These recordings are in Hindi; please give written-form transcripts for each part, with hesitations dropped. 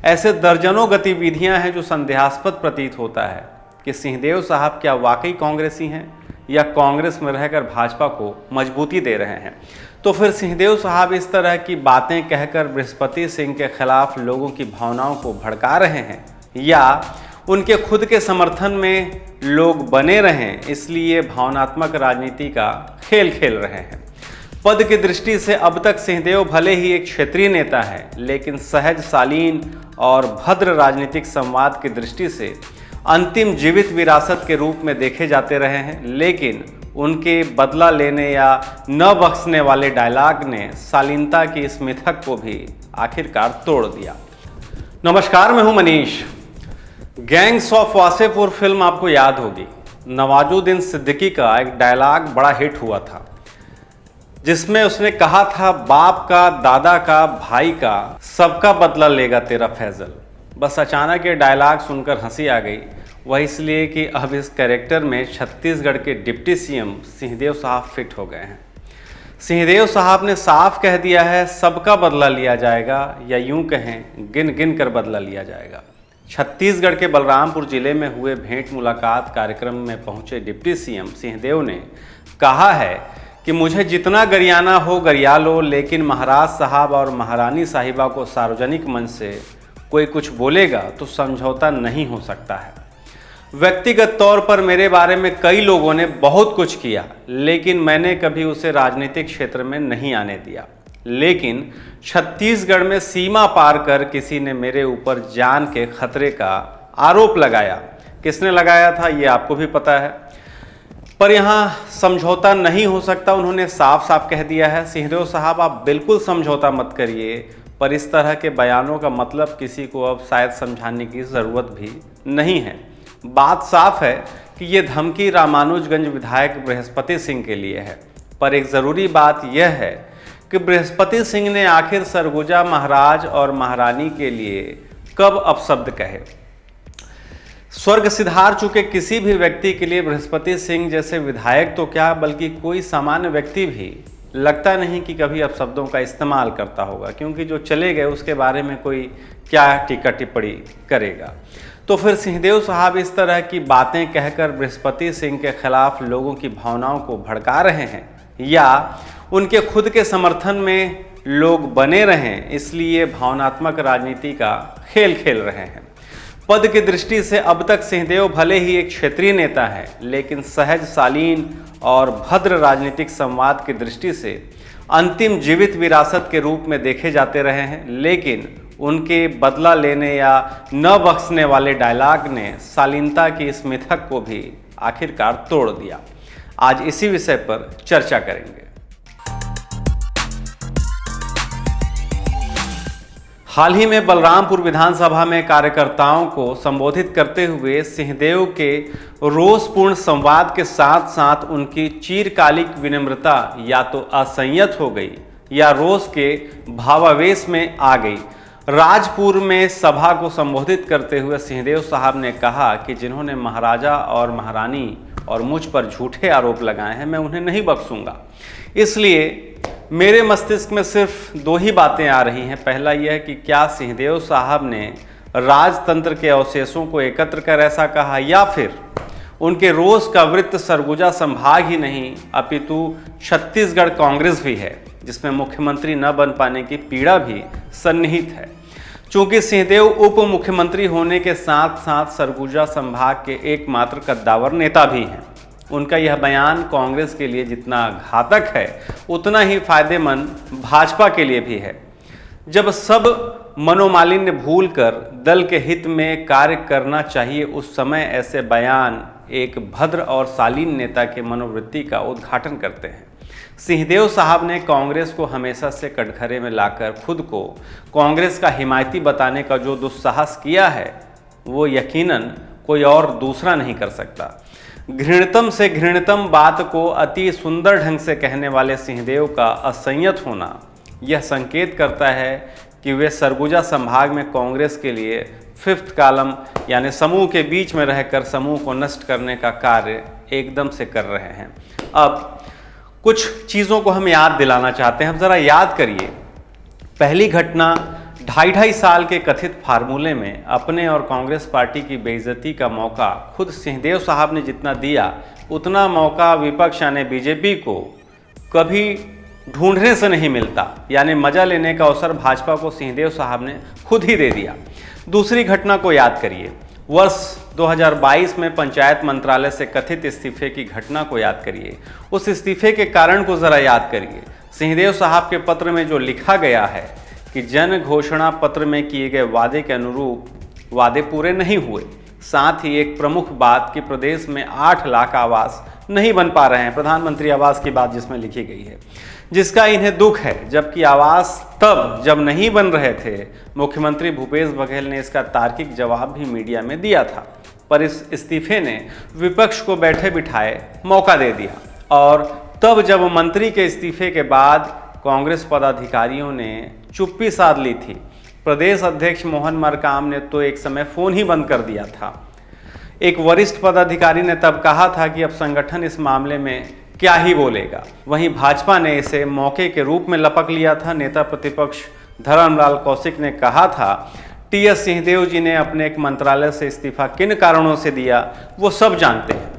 ऐसे दर्जनों गतिविधियां हैं जो संदेहास्पद प्रतीत होता है कि सिंहदेव साहब क्या वाकई कांग्रेसी हैं या कांग्रेस में रहकर भाजपा को मजबूती दे रहे हैं। तो फिर सिंहदेव साहब इस तरह की बातें कहकर बृहस्पति सिंह के खिलाफ लोगों की भावनाओं को भड़का रहे हैं या उनके खुद के समर्थन में लोग बने रहें, इसलिए भावनात्मक राजनीति का खेल खेल रहे हैं। पद की दृष्टि से अब तक सिंहदेव भले ही एक क्षेत्रीय नेता हैं, लेकिन सहज, शालीन और भद्र राजनीतिक संवाद की दृष्टि से अंतिम जीवित विरासत के रूप में देखे जाते रहे हैं। लेकिन उनके बदला लेने या न बख्शने वाले डायलॉग ने शालीनता की इस मिथक को भी आखिरकार तोड़ दिया। नमस्कार, मैं हूं Manish. Gangs of Wasseypur film आपको याद होगी। नवाजुद्दीन सिद्दीकी का एक डायलॉग बड़ा हिट हुआ था, जिसमें उसने कहा था, बाप का, दादा का, भाई का, सबका बदला लेगा तेरा फैजल। बस अचानक ये डायलॉग सुनकर हंसी आ गई। वह इसलिए कि अब इस कैरेक्टर में छत्तीसगढ़ के डिप्टी सीएम सिंहदेव साहब फिट हो गए हैं। सिंहदेव साहब ने साफ कह दिया है, सबका बदला लिया जाएगा, या यूं कहें गिन गिन कर बदला लिया जाएगा। छत्तीसगढ़ के बलरामपुर जिले में हुए भेंट मुलाकात कार्यक्रम में पहुंचे डिप्टी सीएम सिंहदेव ने कहा है कि मुझे जितना गरियाना हो गरिया लो, लेकिन महाराज साहब और महारानी साहिबा को सार्वजनिक मंच से कोई कुछ बोलेगा तो समझौता नहीं हो सकता है। व्यक्तिगत तौर पर मेरे बारे में कई लोगों ने बहुत कुछ किया, लेकिन मैंने कभी उसे राजनीतिक क्षेत्र में नहीं आने दिया। लेकिन छत्तीसगढ़ में सीमा पार कर किसी ने मेरे ऊपर जान के खतरे का आरोप लगाया। किसने लगाया था ये आपको भी पता है, पर यहाँ समझौता नहीं हो सकता, उन्होंने साफ साफ कह दिया है। सिंहदेव साहब, आप बिल्कुल समझौता मत करिए, पर इस तरह के बयानों का मतलब किसी को अब शायद समझाने की ज़रूरत भी नहीं है। बात साफ है कि ये धमकी रामानुजगंज विधायक बृहस्पति सिंह के लिए है, पर एक ज़रूरी बात यह है कि बृहस्पति सिंह ने आखिर सरगुजा महाराज और महारानी के लिए कब अपशब्द कहे। स्वर्ग सिधार चुके किसी भी व्यक्ति के लिए बृहस्पति सिंह जैसे विधायक तो क्या, बल्कि कोई सामान्य व्यक्ति भी लगता नहीं कि कभी अपशब्दों का इस्तेमाल करता होगा, क्योंकि जो चले गए उसके बारे में कोई क्या टीका टिप्पणी करेगा। तो फिर सिंहदेव साहब इस तरह की बातें कहकर बृहस्पति सिंह के खिलाफ लोगों की भावनाओं को भड़का रहे हैं या उनके खुद के समर्थन में लोग बने रहें, इसलिए भावनात्मक राजनीति का खेल खेल रहे हैं। पद की दृष्टि से अब तक सिंहदेव भले ही एक क्षेत्रीय नेता हैं, लेकिन सहज, शालीन और भद्र राजनीतिक संवाद की दृष्टि से अंतिम जीवित विरासत के रूप में देखे जाते रहे हैं। लेकिन उनके बदला लेने या न बख्शने वाले डायलॉग ने शालीनता की इस मिथक को भी आखिरकार तोड़ दिया। आज इसी विषय पर चर्चा करेंगे। हाल ही में बलरामपुर विधानसभा में कार्यकर्ताओं को संबोधित करते हुए सिंहदेव के रोषपूर्ण संवाद के साथ साथ उनकी चिरकालिक विनम्रता या तो असंयत हो गई या रोष के भावावेश में आ गई। राजपुर में सभा को संबोधित करते हुए सिंहदेव साहब ने कहा कि जिन्होंने महाराजा और महारानी और मुझ पर झूठे आरोप लगाए हैं, मैं उन्हें नहीं बख्शूंगा। इसलिए मेरे मस्तिष्क में सिर्फ दो ही बातें आ रही हैं। पहला यह है कि क्या सिंहदेव साहब ने राजतंत्र के अवशेषों को एकत्र कर ऐसा कहा, या फिर उनके रोष का वृत्त सरगुजा संभाग ही नहीं अपितु छत्तीसगढ़ कांग्रेस भी है, जिसमें मुख्यमंत्री न बन पाने की पीड़ा भी सन्निहित है। चूंकि सिंहदेव उप मुख्यमंत्री होने के साथ साथ सरगुजा संभाग के एकमात्र कद्दावर नेता भी हैं, उनका यह बयान कांग्रेस के लिए जितना घातक है उतना ही फायदेमंद भाजपा के लिए भी है। जब सब मनोमालिन्य भूलकर दल के हित में कार्य करना चाहिए, उस समय ऐसे बयान एक भद्र और शालीन नेता के मनोवृत्ति का उद्घाटन करते हैं। सिंहदेव साहब ने कांग्रेस को हमेशा से कटघरे में लाकर खुद को कांग्रेस का हिमायती बताने का जो दुस्साहस किया है, वो यकीनन कोई और दूसरा नहीं कर सकता। घृणतम से घृणतम बात को अति सुंदर ढंग से कहने वाले सिंहदेव का असंयत होना यह संकेत करता है कि वे सरगुजा संभाग में कांग्रेस के लिए फिफ्थ कॉलम यानी समूह के बीच में रहकर समूह को नष्ट करने का कार्य एकदम से कर रहे हैं। अब कुछ चीज़ों को हम याद दिलाना चाहते हैं। हम ज़रा याद करिए, पहली घटना ढाई साल के कथित फार्मूले में अपने और कांग्रेस पार्टी की बेइज्जती का मौका खुद सिंहदेव साहब ने जितना दिया, उतना मौका विपक्ष यानी बीजेपी को कभी ढूंढने से नहीं मिलता। यानी मजा लेने का अवसर भाजपा को सिंहदेव साहब ने खुद ही दे दिया। दूसरी घटना को याद करिए, वर्ष 2022 में पंचायत मंत्रालय से कथित इस्तीफे की घटना को याद करिए। उस इस्तीफे के कारण को जरा याद करिए। सिंहदेव साहब के पत्र में जो लिखा गया है कि जन घोषणा पत्र में किए गए वादे के अनुरूप वादे पूरे नहीं हुए, साथ ही एक प्रमुख बात कि प्रदेश में 8 लाख आवास नहीं बन पा रहे हैं, प्रधानमंत्री आवास की बात जिसमें लिखी गई है, जिसका इन्हें दुख है। जबकि आवास तब जब नहीं बन रहे थे, मुख्यमंत्री भूपेश बघेल ने इसका तार्किक जवाब भी मीडिया में दिया था, पर इस इस्तीफे ने विपक्ष को बैठे बिठाए मौका दे दिया। और तब जब मंत्री के इस्तीफे के बाद कांग्रेस पदाधिकारियों ने चुप्पी साध ली थी, प्रदेश अध्यक्ष मोहन मरकाम ने तो एक समय फोन ही बंद कर दिया था। एक वरिष्ठ पदाधिकारी ने तब कहा था कि अब संगठन इस मामले में क्या ही बोलेगा। वहीं भाजपा ने इसे मौके के रूप में लपक लिया था। नेता प्रतिपक्ष धर्मलाल कौशिक ने कहा था, टीएस सिंहदेव जी ने अपने एक मंत्रालय से इस्तीफा किन कारणों से दिया वो सब जानते हैं।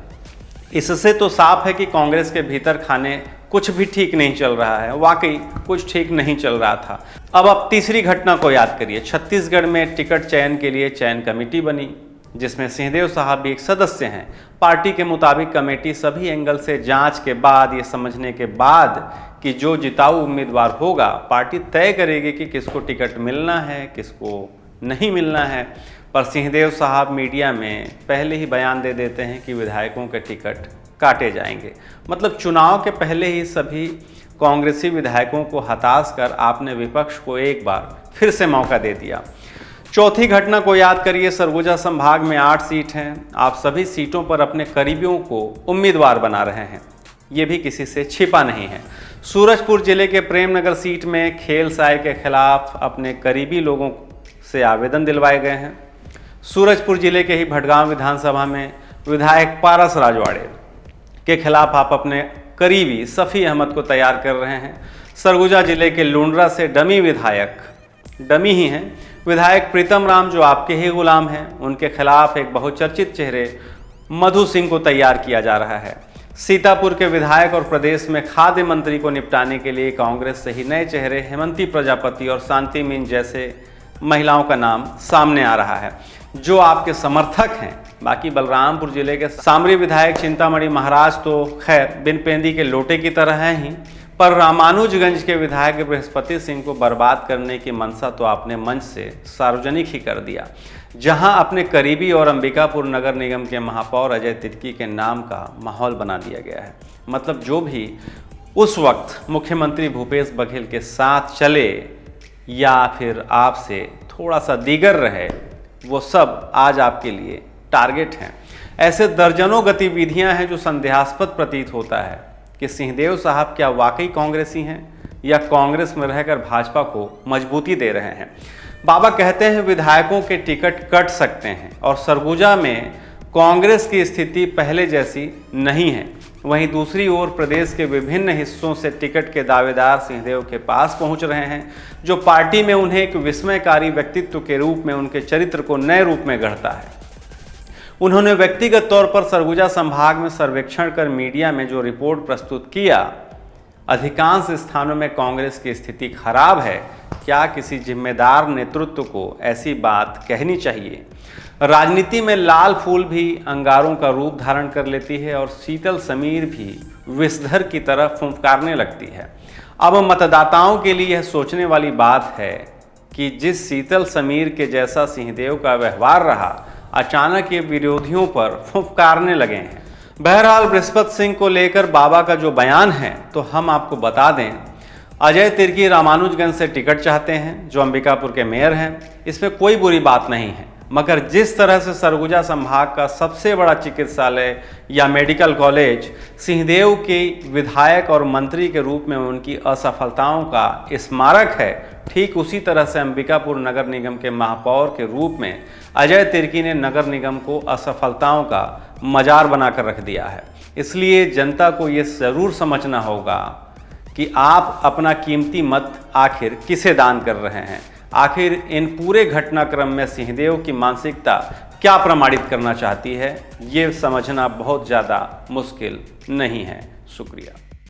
इससे तो साफ है कि कांग्रेस के भीतर खाने कुछ भी ठीक नहीं चल रहा है। वाकई कुछ ठीक नहीं चल रहा था। अब आप तीसरी घटना को याद करिए। छत्तीसगढ़ में टिकट चयन के लिए चयन कमेटी बनी, जिसमें सिंहदेव साहब भी एक सदस्य हैं। पार्टी के मुताबिक कमेटी सभी एंगल से जांच के बाद ये समझने के बाद कि जो जिताऊ उम्मीदवार होगा, पार्टी तय करेगी कि किसको टिकट मिलना है, किसको नहीं मिलना है। पर सिंहदेव साहब मीडिया में पहले ही बयान दे देते हैं कि विधायकों के टिकट काटे जाएंगे। मतलब चुनाव के पहले ही सभी कांग्रेसी विधायकों को हताश कर आपने विपक्ष को एक बार फिर से मौका दे दिया। चौथी घटना को याद करिए। सरगुजा संभाग में 8 सीट हैं। आप सभी सीटों पर अपने करीबियों को उम्मीदवार बना रहे हैं, ये भी किसी से छिपा नहीं है। सूरजपुर जिले के प्रेमनगर सीट में खेल साय के खिलाफ अपने करीबी लोगों से आवेदन दिलवाए गए हैं। सूरजपुर जिले के ही भटगांव विधानसभा में विधायक पारस राजवाड़े के खिलाफ आप अपने करीबी सफ़ी अहमद को तैयार कर रहे हैं। सरगुजा जिले के लुंड्रा से डमी विधायक, डमी ही हैं, विधायक प्रीतम राम जो आपके ही गुलाम हैं, उनके खिलाफ एक बहुचर्चित चेहरे मधु सिंह को तैयार किया जा रहा है। सीतापुर के विधायक और प्रदेश में खाद्य मंत्री को निपटाने के लिए कांग्रेस से ही नए चेहरे हेमंती प्रजापति और शांति मीन जैसे महिलाओं का नाम सामने आ रहा है, जो आपके समर्थक हैं। बाकी बलरामपुर जिले के सामरी विधायक चिंतामणि महाराज तो खैर बिन पेंदी के लोटे की तरह हैं ही, पर रामानुजगंज के विधायक बृहस्पति सिंह को बर्बाद करने की मंशा तो आपने मंच से सार्वजनिक ही कर दिया, जहां अपने करीबी और अंबिकापुर नगर निगम के महापौर अजय तिर्की के नाम का माहौल बना दिया गया है। मतलब जो भी उस वक्त मुख्यमंत्री भूपेश बघेल के साथ चले या फिर आपसे थोड़ा सा दीगर रहे, वो सब आज आपके लिए टारगेट हैं। ऐसे दर्जनों गतिविधियां हैं जो संदेहास्पद प्रतीत होता है कि सिंहदेव साहब क्या वाकई कांग्रेसी हैं या कांग्रेस में रहकर भाजपा को मजबूती दे रहे हैं। बाबा कहते हैं विधायकों के टिकट कट सकते हैं और सरगुजा में कांग्रेस की स्थिति पहले जैसी नहीं है। वहीं दूसरी ओर प्रदेश के विभिन्न हिस्सों से टिकट के दावेदार सिंहदेव के पास पहुंच रहे हैं, जो पार्टी में उन्हें एक विस्मयकारी व्यक्तित्व के रूप में उनके चरित्र को नए रूप में गढ़ता है। उन्होंने व्यक्तिगत तौर पर सरगुजा संभाग में सर्वेक्षण कर मीडिया में जो रिपोर्ट प्रस्तुत किया, अधिकांश स्थानों में कांग्रेस की स्थिति खराब है। क्या किसी जिम्मेदार नेतृत्व को ऐसी बात कहनी चाहिए? राजनीति में लाल फूल भी अंगारों का रूप धारण कर लेती है और शीतल समीर भी विषधर की तरह फुंफकारने लगती है। अब मतदाताओं के लिए यह सोचने वाली बात है कि जिस शीतल समीर के जैसा सिंहदेव का व्यवहार रहा, अचानक ये विरोधियों पर फुंफकारने लगे हैं। बहरहाल बृहस्पति सिंह को लेकर बाबा का जो बयान है, तो हम आपको बता दें, अजय तिर्की रामानुजगंज से टिकट चाहते हैं, जो अंबिकापुर के मेयर हैं। इसमें कोई बुरी बात नहीं है, मगर जिस तरह से सरगुजा संभाग का सबसे बड़ा चिकित्सालय या मेडिकल कॉलेज सिंहदेव के विधायक और मंत्री के रूप में उनकी असफलताओं का स्मारक है, ठीक उसी तरह से अंबिकापुर नगर निगम के महापौर के रूप में अजय तिर्की ने नगर निगम को असफलताओं का मजार बनाकर रख दिया है। इसलिए जनता को ये ज़रूर समझना होगा कि आप अपना कीमती मत आखिर किसे दान कर रहे हैं। आखिर इन पूरे घटनाक्रम में सिंहदेव की मानसिकता क्या प्रमाणित करना चाहती है, ये समझना बहुत ज़्यादा मुश्किल नहीं है। शुक्रिया।